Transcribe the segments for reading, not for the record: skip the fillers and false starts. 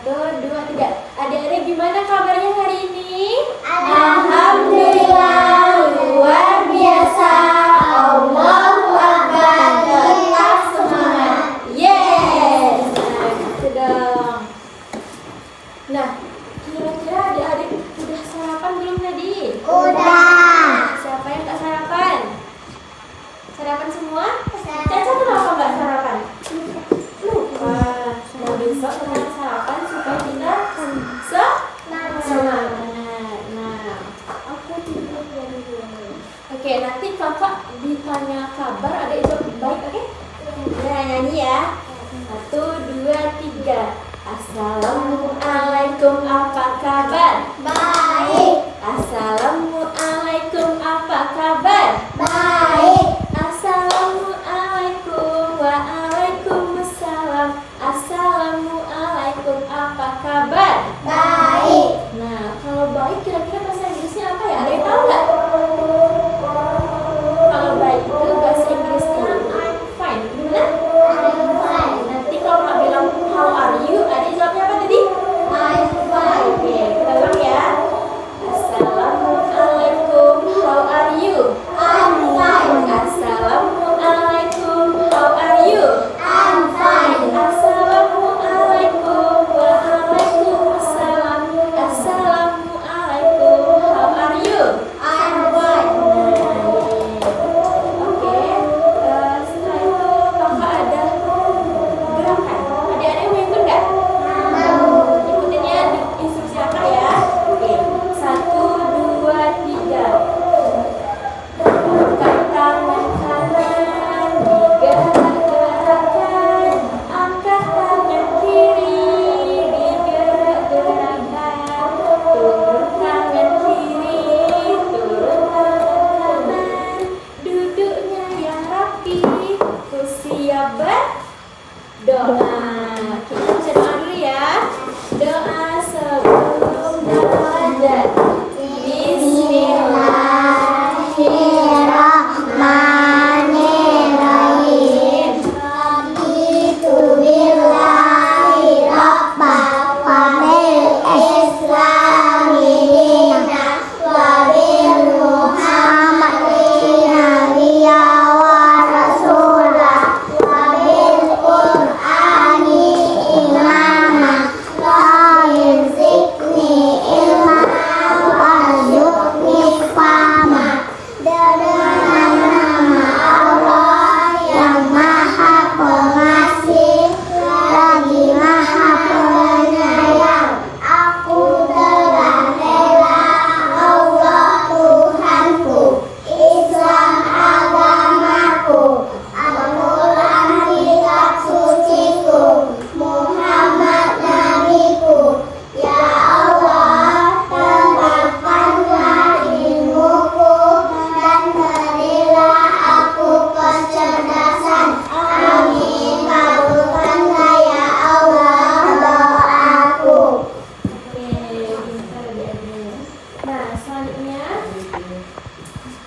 1, 2, 3. Adik-adik gimana kabarnya hari ini? Alhamdulillah, luar biasa. Allahu Akbar, tetap semangat. Yes. Nah, gitu dong. Nah, kira-kira adik-adik udah sarapan belum tadi? Udah. Siapa yang tak sarapan? Sarapan semua? Caca kenapa nggak sarapan? Lupa. Nah, besok kita sarapan supaya kita semangat. Nah, Aku tidur dari dulu. oke, nanti kakak ditanya kabar, adik jawab baik, oke? Nah, nyanyi ya. 1, 2, 3. Assalamualaikum, apa kabar? Baik, Assalamualaikum, apa kabar? baik, Assalamualaikum, waalaikumsalam. Assalamualaikum, apa kabar? baik. Nah, kalau baik kira-kira bahasa Inggrisnya apa ya? Ada yang tahu nggak? Kalau baik itu bahasa Inggrisnya I'm fine. Gimana? I'm fine. Nanti kalau Kak bilang how are you, adik jawabnya apa tadi? I'm fine. Oke, kita ulang ya. Assalamualaikum, how are you? I'm fine. Assalamualaikum, how are you? I'm fine. Assalamualaikum, waalaikumsalam. Assalamualaikum, how are you? I'm fine. Oke, setelah itu kakak ada gerakan. Adik-adik mau ikut nggak? Ikutin ya instruksi kakak ya. Oke, 1, 2, 3. Angkat tangan kanan, digerak-gerakkan. Angkat tangan kiri, digerak-gerakkan. Turun tangan kiri, turun tangan kanan. Duduknya yang rapi, terus siap berdoa. Kita baca doa dulu ya. Doa sebelum belajar. Bismillahirrahmanirrahim. Raditu billahi rabban wa bil islami dinan wa bil muhammadin nabiyyan wa rasulan wa bil qur'ani imaman wa zidni ilman warzuqni fahma. Dengan nama Allah yang Maha Pengasih lagi Maha Penyayang, aku telah rela Allah Tuhanku, Islam agamaku, Al-Quran kitab suciku, Muhammad nabiku. Ya Allah, tambahkanlah ilmuku dan berilah aku kecerdasan. Amin. Kabulkanlah ya Allah doaku. Oke, pintar adik-adik. Nah, selanjutnya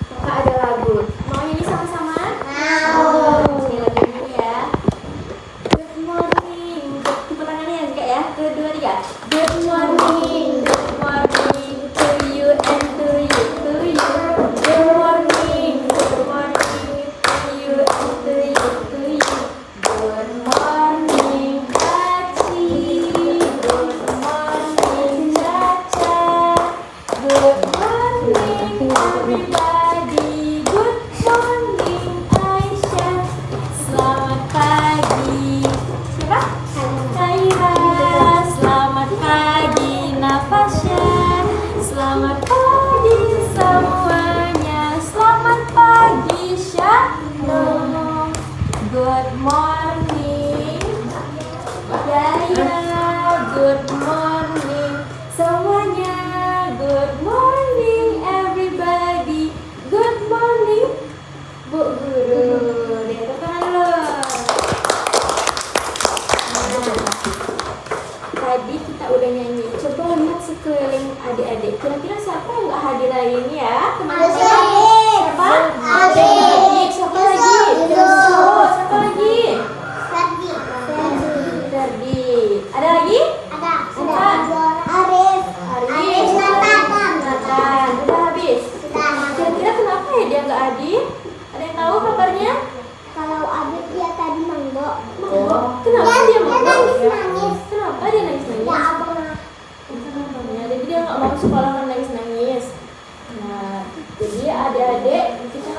kakak ada lagu. Mau nyanyi sama-sama? Mau. Oke, lagu ini ya. Good morning. Tepuk tangannya ya juga ya. 1, 2, 3. Good morning to you and to you, to you. Good morning to you and to you, to you. Good morning, Paci. Good morning, Caca. Good morning, everybody. Good morning, Aisyah. Selamat pagi. Siapa? Kaira. Selamat pagi, Nafasya. Selamat pagi semuanya. Selamat pagi, Shalom. Good morning, Yaya. Good morning semuanya. Good morning, everybody. Good morning, Bu Guru. Tepuk tangan dulu. Nah, tadi kita udah nyanyi. Coba lihat sekeliling adik-adik. Kira-kira siapa yang nggak hadir hari ini ya? Teman-teman. Adik. Siapa? Adik. Siapa lagi? Oh, siapa lagi?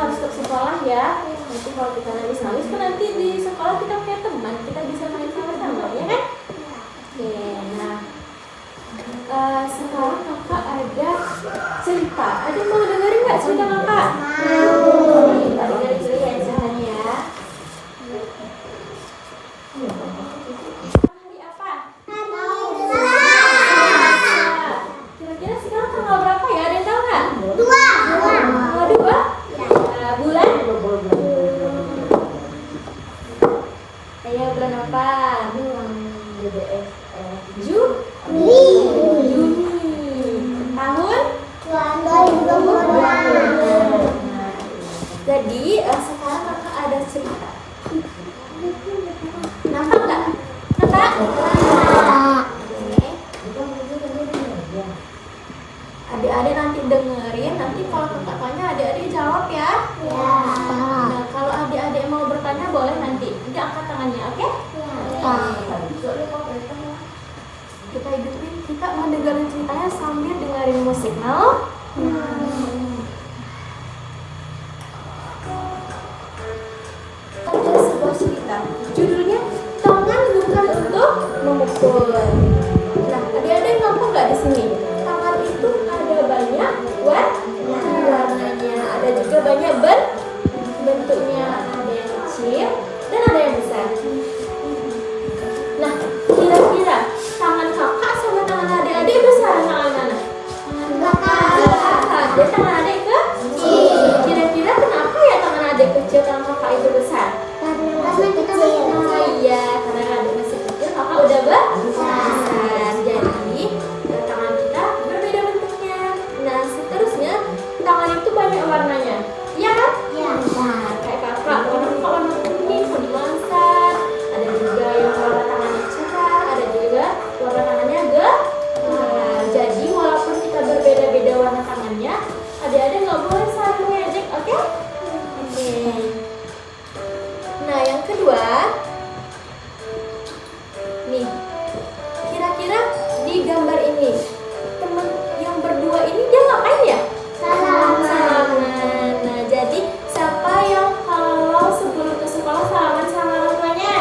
harus tetap sekolah ya. Nanti kalau kita nangis-nangis kan nanti di sekolah kita punya teman, kita bisa main sama-sama ya kan? Oke, nah sekarang kakak ada cerita. Ada mau dengerin nggak cerita kakak? Mau. Kita dengerin dulu ya ceritanya ya. Hari apa? Kira-kira sekarang tanggal berapa ya? Ada yang tahu nggak? Tanggal 2? Bulan? Ayo bulan apa? Juni. Tahun? Jadi sekarang kakak ada cerita. Nampak nggak? Nampak? Adik-adik nanti dengerin, nanti kalau kakak tanya adik-adik jawab ya. Nah, kalau adik-adik mau bertanya boleh nanti angkat tangannya, oke? Kita hidupin, kita mau dengerin ceritanya sambil dengerin musik, mau? Ada sebuah cerita, judulnya Tangan Bukan Untuk Memukul. Nah, adik-adik nampak nggak di sini? Tangan itu ada banyak warnanya, ada juga banyak bentuknya, ada yang kecil dan ada yang besar. Nah, kira-kira tangan kakak sama tangan adik-adik besar tangan mana? Kakak. Dan tangan adik kecil. Kira-kira kenapa ya tangan adik kecil, tangan kakak itu besar? Iya, karena adik masih kecil, kakak udah besar. Jadi tangan kita berbeda bentuknya. Nah, seterusnya tangan itu banyak warnanya. Iya kan? Nah, kayak kakak, warna kuning, kuning langsat. Ada juga yang warna tangannya cerah, ada juga warna tangannya gelap. Jadi walaupun kita berbeda-beda warna tangannya, adik-adik nggak boleh saling mengejek, oke? Oke. Nah, yang kedua, nih, kira-kira di gambar ini teman yang berdua ini dia ngapain ya? Salaman. Nah, jadi siapa yang kalau sebelum ke sekolah salaman sama orang tuanya?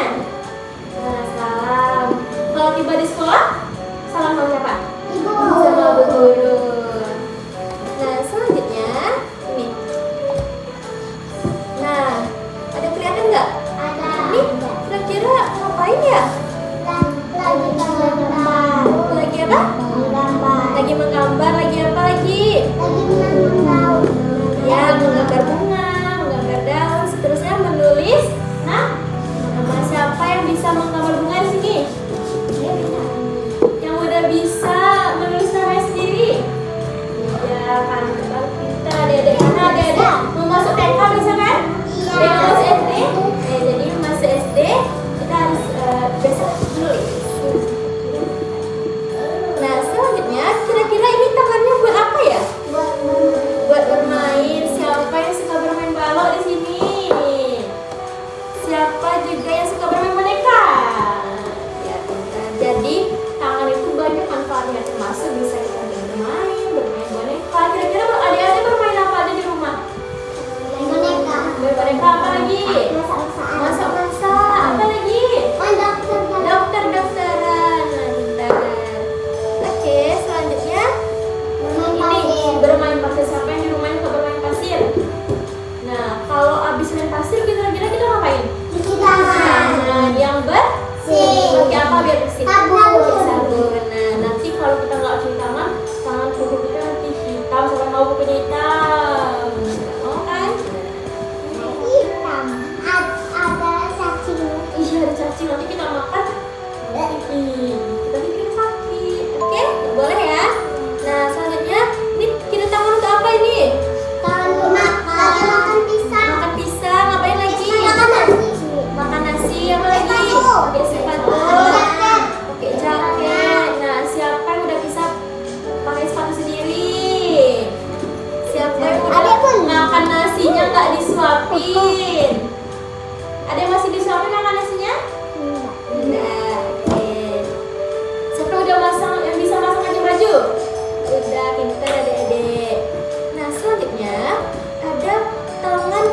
Nah, salam. Kalau tiba di sekolah, salam sama siapa? Sama Bu Guru. Nah, selanjutnya ini. Nah, ada kelihatan nggak? Ini kira-kira ngapain ya? Lagi apa? Lagi menggambar, lagi apa lagi? Ya, menggambar bunga, menggambar daun, seterusnya menulis. Nah, nama siapa yang bisa menggambar bunga di sini? Yang udah bisa menulis namanya sendiri? Iya, kan pintar adik-adik. Karena adik-adik mau masuk TK bisa kan? Yang masuk SD? Jadi masuk SD kita harus besok menulis. Nah, selanjutnya kira-kira ini tangannya buat apa ya? Buat bermain. Siapa yang suka bermain balok di sini? Siapa juga yang suka bermain boneka? Ya, pintar. Jadi tangan itu banyak manfaatnya, termasuk bisa kita bermain boneka. Kira-kira adik-adik bermain apa aja di rumah? Boneka apa lagi? Masak-masak. Apa lagi? Dokter-dokteran. Nah, pintar. Oke, selanjutnya ini bermain pasir. Siapa yang di rumah yang suka bermain pasir? Nah, kalau abis main pasir kira-kira kita ngapain? Nah, yang pakai apa biar bersih? Sabun. Nah, nanti kalau kita nggak cuci tangan kuku kita nanti hitam. Siapa mau kukunya hitam? Nggak mau kan? Iya, ada cacing. Nanti kita makan. Kita bikin sakit. Oke, boleh ya. Nah, selanjutnya ini kita tangan untuk apa ini? Makan pisang. Ngapain lagi? Makan nasi. Apa lagi? Pakai sepatu. Pakai jaket. Nah, siapa yang udah bisa pakai sepatu sendiri? Siapa yang udah makan nasinya nggak disuapin? Ada yang masih disuapin makan nasinya? Nah, oke. Siapa udah yang bisa masak aja baju? Udah, pintar adik-adik. Nah, selanjutnya ada tangan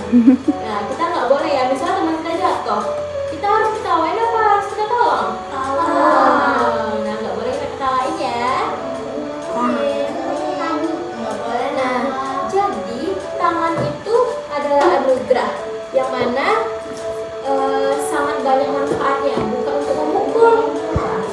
Nah, kita nggak boleh ya. Misalnya teman kita jatuh, kita harus ketawain apa? Harus kita tolong? Nah, nggak boleh kita ketawain ya. Oke. Nggak boleh. Nah, jadi tangan itu adalah anugerah yang mana sangat banyak manfaatnya, bukan untuk memukul.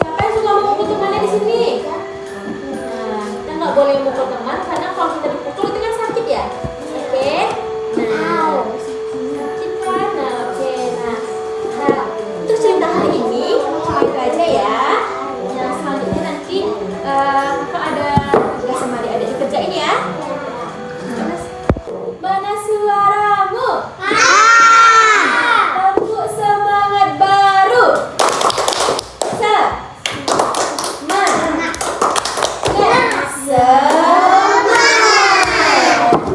Siapa yang suka memukul temannya di sini? Nah, kita nggak boleh memukul teman karena kalau kita dipukul itu kan sakit ya. Oke. Nah, sakit kan? Nah, oke. Nah, untuk cerita hari ini itu aja ya. Nah, selanjutnya nanti kakak ada tugas sama adik-adik dikerjain ya. Mana suaramu? Tepuk semangat baru.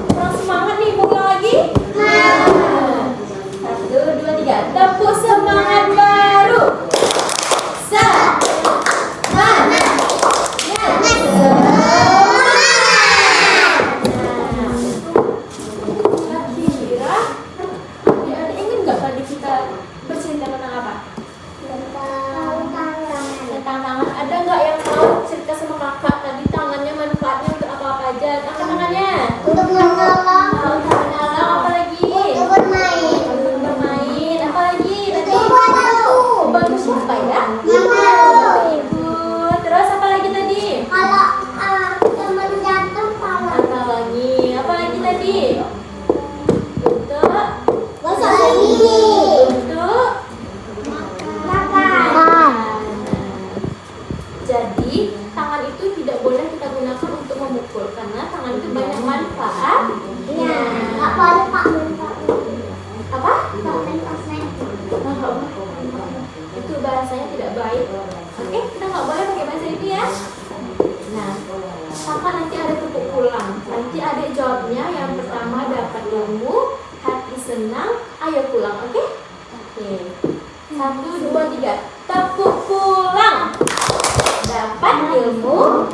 Kurang semangat nih, ulang lagi. 1, 2, 3. Tepuk semangat baru. Kira-kira adik-adik ingin nggak tadi kita bercerita tentang apa? Tentang tangan. Ada nggak yang mau cerita sama kakak tadi tangannya manfaatnya untuk apa-apa aja? Angkat tangannya. Untuk menolong, Untuk menolong, apa lagi? untuk bermain, Untuk bermain, apa lagi? Tadi untuk membantu. bantu siapa ya? Ibu. Ibu. Terus apa lagi tadi? Kalau teman jatuh, kalau Apa lagi? Apa lagi tadi? Untuk gosok gigi, untuk makan. Jadi tangan itu tidak boleh kita gunakan untuk memukul karena tangan itu banyak manfaat. Iya, nggak boleh Pak. Apa? Nggak boleh. Itu bahasanya tidak baik. Oke, kita nggak boleh pakai bahasa itu ya. Nah, kakak nanti ada tepuk pulang. Nanti adik jawabnya yang pertama dapat ilmu, hati senang, ayo pulang. Oke? Oke. 1, 2, 3. Tepuk pulang. Dapat ilmu,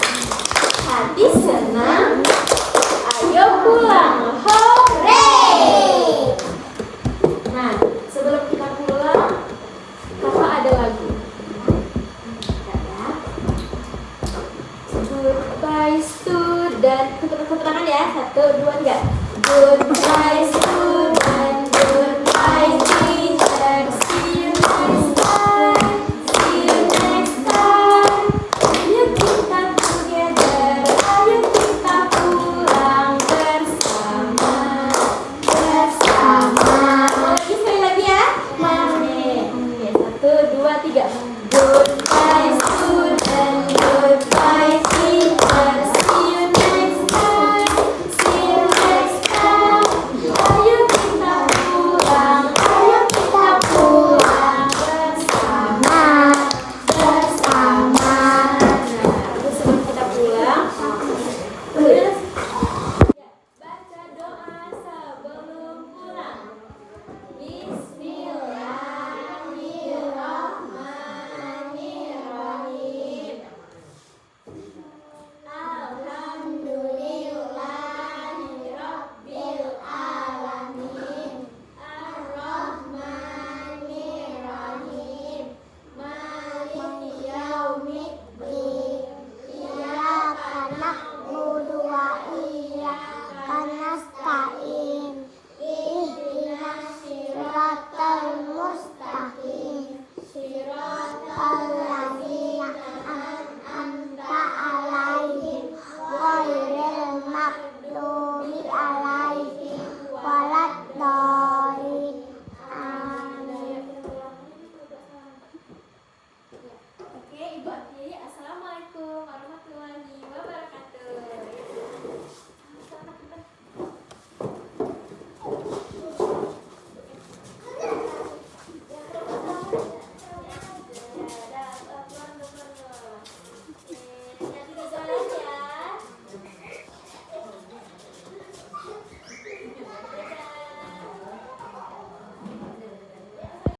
hati senang, ayo pulang. Hore! Nah, sebelum kita pulang, kakak ada lagu. Goodbye student. Tepuk tangan ya. 1, 2, 3. Goodbye.